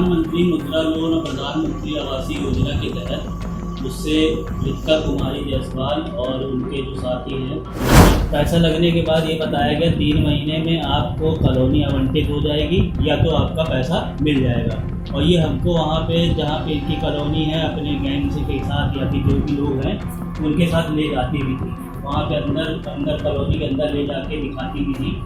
प्रधानमंत्री मुद्रा लोन और प्रधानमंत्री आवास योजना के तहत उससे रितिका कुमारी जायसवाल और उनके जो साथी हैं, पैसा लगने के बाद ये बताया गया 3 महीने में आपको कॉलोनी आवंटित हो जाएगी या तो आपका पैसा मिल जाएगा। और ये हमको वहाँ पे जहाँ पे इनकी कॉलोनी है अपने गैंग से के साथ या फिर जो भी लोग हैं उनके साथ ले जाती भी थी, वहाँ पे अंदर कॉलोनी के अंदर ले जाके दिखाती भी थी।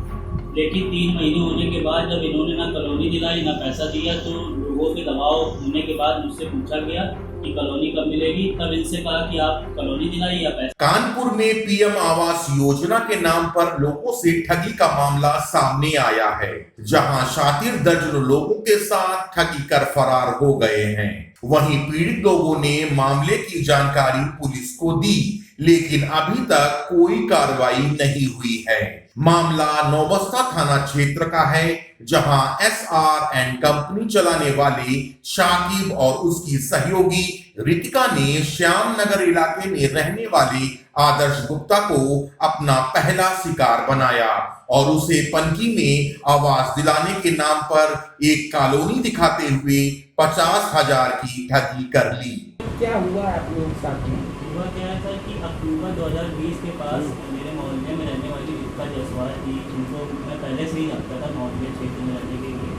लेकिन 3 महीने होने के बाद जब इन्होंने ना कॉलोनी दिलाई ना पैसा दिया, तो लोगों के दबाव होने के बाद मुझसे पूछा गया कि कॉलोनी कब मिलेगी। तब इनसे कहा कि आप कॉलोनी दिलाई या पैसा। कानपुर में पीएम आवास योजना के नाम पर लोगों से ठगी का मामला सामने आया है, जहां शातिर दर्जनों लोगों के साथ ठगी कर फरार हो गए हैं। वहीं पीड़ित लोगों ने मामले की जानकारी पुलिस को दी, लेकिन अभी तक कोई कार्रवाई नहीं हुई है। मामला नौबस्ता थाना क्षेत्र का है, जहां SR एंड कंपनी चलाने वाले शाकिब और उसकी सहयोगी रितिका ने श्याम नगर इलाके में रहने वाले आदर्श गुप्ता को अपना पहला शिकार बनाया और उसे पनकी में आवास दिलाने के नाम पर एक कॉलोनी दिखाते हुए 50,000 की ठगी कर ली। क्या हुआ आप लोग साथ में? हुआ क्या था कि अक्टूबर 2020 के पास मेरे मोहल्ले में रहने वाली रितिका जायसवाल थी, उनको मैं पहले से ही जानता था मोहल्ले क्षेत्र में रहने के लिए।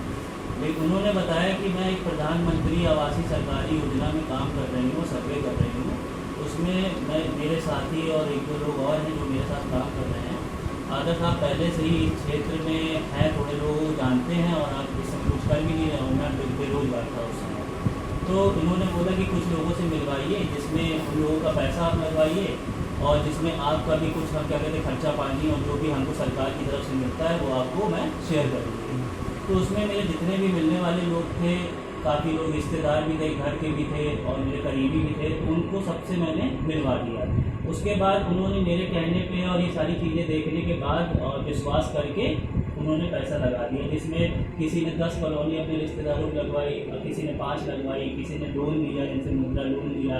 लेकिन उन्होंने बताया कि मैं एक प्रधानमंत्री आवासीय सरकारी योजना में काम कर रही हूँ, सर्वे कर रही हूँ। उसमें मैं मेरे साथी और 1-2 लोग और हैं जो मेरे साथ काम कर रहे हैं। आदर्श आप पहले से ही इस क्षेत्र में हैं, थोड़े लोग जानते हैं और आप इससे पूछ कर भी नहीं रहे हो। मैं बेरोजगार था उस समय। तो इन्होंने बोला कि कुछ लोगों से मिलवाइए, जिसमें उन लोगों का पैसा आप लगवाइए और जिसमें आपका भी कुछ हम क्या कहते हैं खर्चा पानी और जो भी हमको सरकार की तरफ से मिलता है वो आपको मैं शेयर करूँगी। तो उसमें मेरे जितने भी मिलने वाले लोग थे, काफ़ी लोग रिश्तेदार भी थे, घर के भी थे और मेरे करीबी भी थे, उनको सबसे मैंने मिलवा दिया। उसके बाद उन्होंने मेरे कहने पे और ये सारी चीज़ें देखने के बाद और विश्वास करके उन्होंने पैसा लगा दिया, जिसमें किसी ने 10 कॉलोनी अपने रिश्तेदारों को लगवाई और किसी ने 5 लगवाई, किसी ने लोन लिया जिनसे मुद्रा लोन लिया।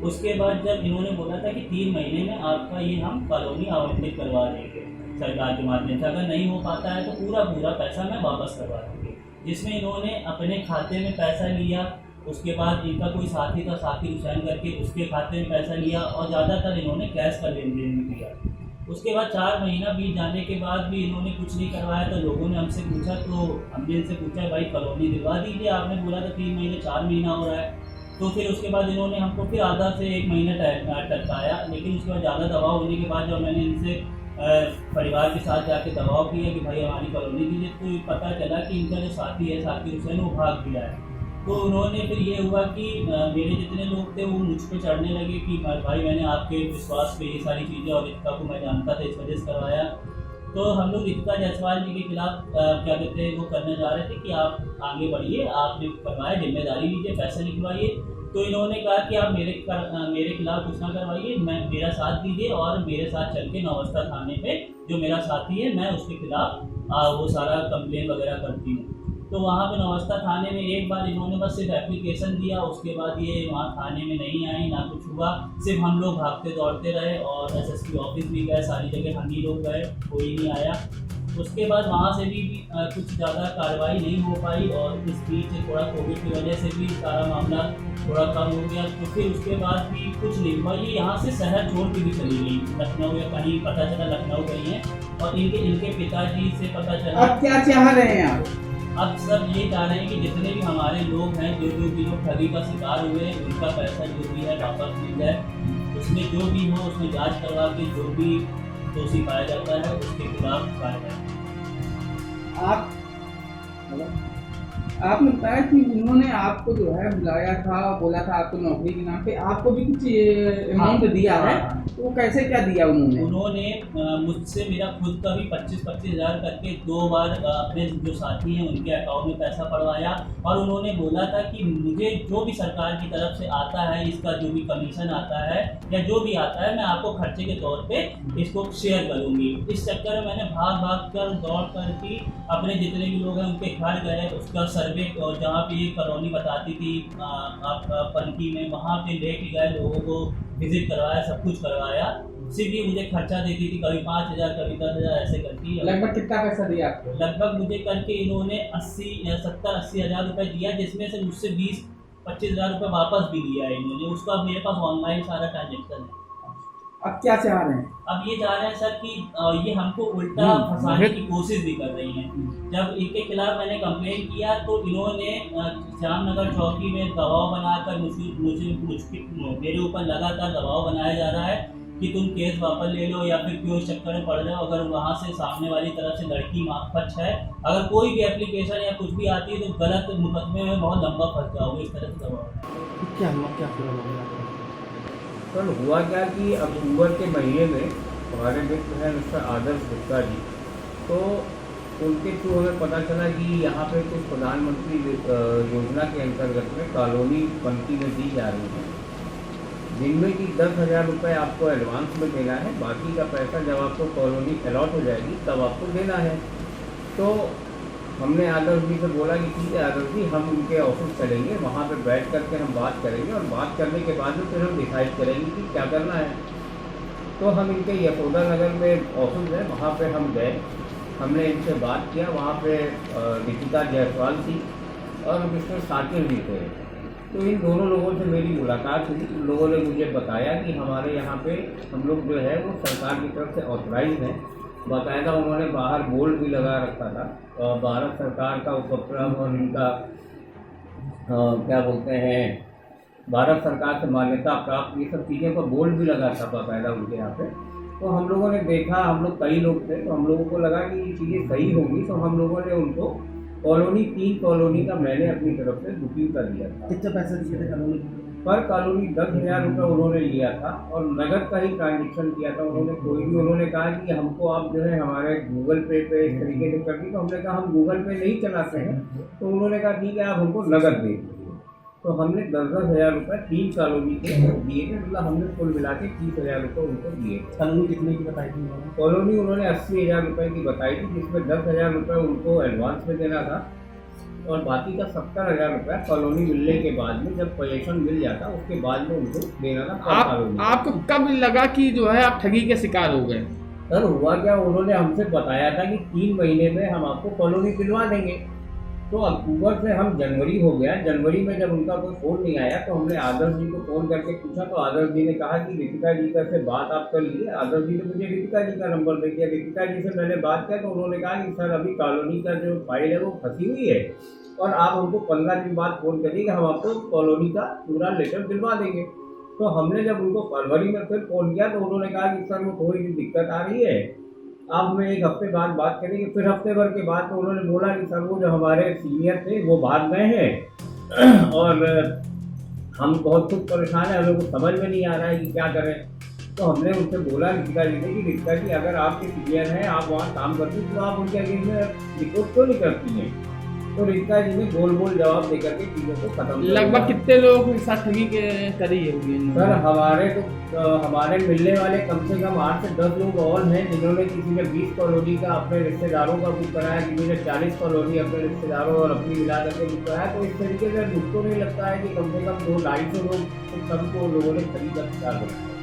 उसके बाद जब इन्होंने बोला था कि 3 महीने में आपका ये हम कॉलोनी आवंटित करवा देंगे सरकार के माध्यम से, अगर नहीं हो पाता है तो पूरा पैसा मैं वापस करवा दूँगी। जिसमें इन्होंने अपने खाते में पैसा लिया, उसके बाद इनका कोई साथी था, साथी हुसैन करके, उसके खाते में पैसा लिया और ज़्यादातर इन्होंने कैश का लेन देन भी किया। उसके बाद 4 महीना बीत जाने के बाद भी इन्होंने कुछ नहीं करवाया। तो लोगों ने हमसे पूछा, तो हमने इनसे पूछा भाई कॉलोनी दिलवा दीजिए, आपने बोला था 3 महीने, 4 महीना हो रहा है। तो फिर उसके बाद इन्होंने हमको फिर आधा से 1 महीना टटकाया। लेकिन उसके बाद ज़्यादा दबाव होने के बाद जब मैंने इनसे परिवार के साथ जाके दबाव किया कि भाई हमारी कॉलोनी दीजिए, तो पता चला कि इनका जो साथी है साकिब हुसैन वो भाग गया है। तो उन्होंने फिर ये हुआ कि मेरे जितने लोग थे वो मुझ पे चढ़ने लगे कि भाई मैंने आपके विश्वास पे ये सारी चीज़ें और रितिका को मैं जानता था इस वजह से करवाया। तो हम लोग रितिका जायसवाल जी के खिलाफ क्या कहते हैं वो करने जा रहे थे कि आप आगे बढ़िए, आपने करवाया, जिम्मेदारी लीजिए, पैसे लिखवाइए। तो इन्होंने कहा कि आप मेरे खिलाफ कुछ ना करवाइए, मेरा साथ दीजिए और मेरे साथ चल के नौबस्ता थाने पे जो मेरा साथी है मैं उसके खिलाफ वो सारा कंप्लेन वगैरह करती हूँ। तो वहाँ पे नौबस्ता थाने में एक बार इन्होंने बस सिर्फ एप्लीकेशन दिया, उसके बाद ये वहाँ थाने में नहीं आई, ना कुछ हुआ। सिर्फ हम लोग भागते दौड़ते रहे और SSP ऑफिस भी गए, सारी जगह हम ही लोग गए, कोई नहीं आया। उसके बाद वहाँ से भी कुछ ज़्यादा कार्रवाई नहीं हो पाई और इस बीच थोड़ा कोविड की वजह से भी सारा मामला थोड़ा कम हो गया। तो फिर उसके बाद भी कुछ नहीं हुआ। ये यहाँ से शहर छोड़ के भी चली गई, लखनऊ या कहीं, पता चला लखनऊ गई हैं। और इनके पिताजी से पता चला। अब क्या चाह रहे हैं आप? अब सब ये चाह रहे हैं कि जितने भी हमारे लोग हैं, जो भी लोग ठगी का शिकार हुए, उनका पैसा जो भी है वापस मिल जाए। उसमें जो भी हो उसमें जांच करवा के जो भी दोषी पाया जाता है उसके खिलाफ कार्रवाई। आपने बताया कि उन्होंने आपको जो है बुलाया था, बोला था आपको नौकरी के नाम पे, आपको भी कुछ अमाउंट दिया है, तो वो कैसे क्या दिया उन्होंने? उन्होंने मुझसे मेरा खुद का भी 25-25 हज़ार करके 2 बार अपने जो साथी हैं उनके अकाउंट में पैसा पड़वाया। और उन्होंने बोला था कि मुझे जो भी सरकार की तरफ से आता है, इसका जो भी कमीशन आता है या जो भी आता है, मैं आपको खर्चे के तौर पे इसको शेयर करूँगी। इस चक्कर में मैंने भाग कर दौड़ कर के अपने जितने भी लोग हैं उनके घर गए, उसका सर्वे जहाँ पे ये कॉलोनी बताती थी आप पनकी में, वहाँ पे लेके गए लोगों को विजिट करवाया, सब कुछ करवाया। सिर्फ ये मुझे खर्चा देती थी, कभी 5,000 कभी 10,000 ऐसे करती। लगभग कितना पैसा दिया आपको? लगभग मुझे करके इन्होंने 70-80 हज़ार रुपये दिया, जिसमें से मुझसे 20-25 हज़ार रुपये वापस भी दिया है इन्होंने। उसका अब मेरे पास ऑनलाइन सारा ट्रांजेक्शन है। अब क्या चाह रहे हैं? अब ये चाह रहे हैं सर कि ये हमको उल्टा फंसाने की कोशिश भी कर रही हैं। जब इनके खिलाफ मैंने कंप्लेंट किया तो इन्होंने श्यामनगर चौकी में दबाव बनाकर मेरे ऊपर लगातार दबाव बनाया जा रहा है कि तुम केस वापस ले लो या फिर क्यों इस चक्कर में पड़ जाओ। अगर वहाँ से सामने वाली तरफ से लड़की पक्ष है, अगर कोई भी एप्लीकेशन या कुछ भी आती है तो गलत मुकदमे में बहुत लंबा फंस जाओगे, इस तरह से दबाव। क्या सर हुआ क्या कि अक्टूबर के महीने में हमारे मित्र हैं मिस्टर आदर्श गुप्ता जी, तो उनके थ्रू हमें पता चला कि यहाँ पे कुछ प्रधानमंत्री योजना के अंतर्गत में कॉलोनी बनती में दी जा रही है, जिनमें कि 10,000 रुपये आपको एडवांस में देना है, बाकी का पैसा जब आपको कॉलोनी अलॉट हो जाएगी तब आपको देना है। तो हमने आदर्श जी से बोला कि ठीक है आदर्श जी, हम उनके ऑफिस चलेंगे, वहाँ पे बैठ करके हम बात करेंगे और बात करने के बाद में फिर हम डिसाइड करेंगे कि क्या करना है। तो हम इनके यशोदा नगर में ऑफिस है, वहाँ पे हम गए, हमने इनसे बात किया। वहाँ पे दीपिका जायसवाल थी और मिस्टर साकिर जी थे। तो इन दोनों लोगों से मेरी मुलाकात हुई। उन लोगों ने मुझे बताया कि हमारे यहाँ पे हम लोग जो है वो सरकार की तरफ से ऑथराइज हैं। बाकायदा उन्होंने बाहर बोर्ड भी लगा रखा था और भारत सरकार का उपक्रम और इनका क्या बोलते हैं, भारत सरकार से मान्यता प्राप्त, ये सब चीज़ें का बोर्ड भी लगा था बाकायदा उनके यहाँ पे। तो हम लोगों ने देखा, हम लोग कई लोग थे, तो हम लोगों को लगा कि ये चीज़ें सही होंगी, तो हम लोगों ने उनको कॉलोनी 3 कॉलोनी का मैंने अपनी तरफ से बुकिंग कर दिया था। कितने पैसे दिए थे कॉलोनी? पर कॉलोनी 10,000 रुपये उन्होंने लिया था और नगद का ही ट्रांजेक्शन किया था उन्होंने। कोई भी उन्होंने कहा कि हमको आप जो है हमारे गूगल पे इस तरीके से कर दी, तो हमने कहा हम गूगल पे नहीं चलाते हैं। तो उन्होंने कहा ठीक है आप हमको नगद दे दीजिए। तो हमने 10,000 रुपये 3 कॉलोनी के दिए थे, मतलब हमने कुल मिला के 30,000 रुपये उनको दिए। कॉलोनी कितने की बताई थी उन्होंने? कॉलोनी उन्होंने 80,000 रुपये की बताई थी, जिसमें 10,000 रुपये उनको एडवांस में देना था और बाकी का 70,000 रुपया कॉलोनी मिलने के बाद में, जब पोजीशन मिल जाता उसके बाद में उनको देना था। आपको कब लगा कि जो है आप ठगी के शिकार हो गए? सर हुआ क्या, उन्होंने हमसे बताया था कि 3 महीने में हम आपको कॉलोनी दिलवा देंगे। तो अक्टूबर से हम जनवरी हो गया। जनवरी में जब उनका कोई फ़ोन नहीं आया तो हमने आदर्श जी को फ़ोन करके पूछा, तो आदर्श जी ने कहा कि दीपिका जी का से बात आप कर लीजिए। आदर्श जी ने मुझे दीपिका जी का नंबर दे दिया। दीपिका जी से मैंने बात किया तो उन्होंने कहा कि सर अभी कॉलोनी का जो फाइल है वो फंसी हुई है और आप हमको 15 दिन बाद फ़ोन करिए कि हम आपको कॉलोनी का पूरा लेटर दिलवा देंगे। तो हमने जब उनको फरवरी में फिर फ़ोन किया तो उन्होंने कहा कि सर वो थोड़ी सी दिक्कत आ रही है, आप हमें 1 हफ्ते बाद बात करेंगे। फिर हफ्ते भर के बाद तो उन्होंने बोला कि सर वो जो हमारे सीनियर थे वो भाग गए हैं और हम बहुत कुछ परेशान हैं, हमें कुछ समझ में नहीं आ रहा है कि क्या करें। तो हमने उनसे बोला ऋतिका जी ने कि ऋतिका जी अगर आपके सीनियर हैं, आप वहाँ काम करती हैं, तो आप उनके अगेंस्ट में रिपोर्ट क्यों नहीं करती हैं? तो ऋतिका जी ने गोल गोल जवाब देकर के चीज़ों को खत्म। लगभग कितने लोगों के साथ ठगी करी है? सर हमारे मिलने वाले कम से कम 8 से 10 लोग और हैं, जिन्होंने किसी ने 20 कॉलोनी का अपने रिश्तेदारों का बुक कराया, किसी ने 40 कॉलोनी अपने रिश्तेदारों और अपनी मिला करके बुक कराया। तो इस तरीके से मुझको नहीं लगता है कि कम से कम 200-250 लोग सबको लोगों ने खरीद का शिकार बनाया।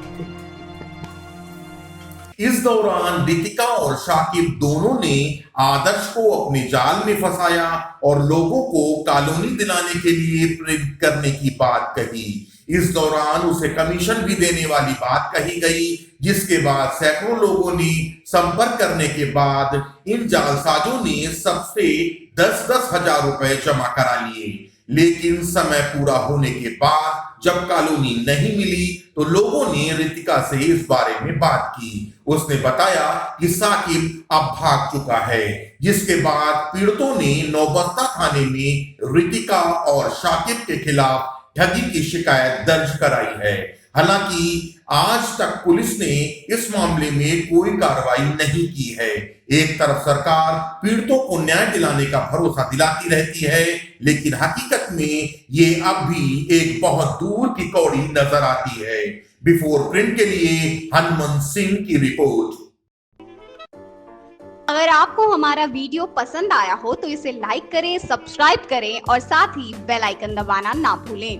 इस दौरान दीपिका और शाकिब दोनों ने आदर्श को अपने जाल में फंसाया और लोगों को कॉलोनी दिलाने के लिए प्रेरित करने की बात कही। इस दौरान उसे कमीशन भी देने वाली बात कही गई, जिसके बाद सैकड़ों लोगों ने संपर्क करने के बाद इन जालसाजों ने सबसे 10-10 हजार रुपए जमा करा लिए। लेकिन समय पूरा होने के बाद जब कॉलोनी नहीं मिली तो लोगों ने ऋतिका से इस बारे में बात की। उसने बताया कि साकिब अब भाग चुका है, जिसके बाद पीड़ितों ने नौबस्ता थाने में ऋतिका और शाकिब के खिलाफ ठगी की शिकायत दर्ज कराई है। हालांकि आज तक पुलिस ने इस मामले में कोई कार्रवाई नहीं की है। एक तरफ सरकार पीड़ितों को न्याय दिलाने का भरोसा दिलाती रहती है, लेकिन हकीकत में ये अब भी एक बहुत दूर की कौड़ी नजर आती है। बिफोर प्रिंट के लिए हनुमंत सिंह की रिपोर्ट। अगर आपको हमारा वीडियो पसंद आया हो तो इसे लाइक करें, सब्सक्राइब करें और साथ ही बेल आइकन दबाना ना भूलें।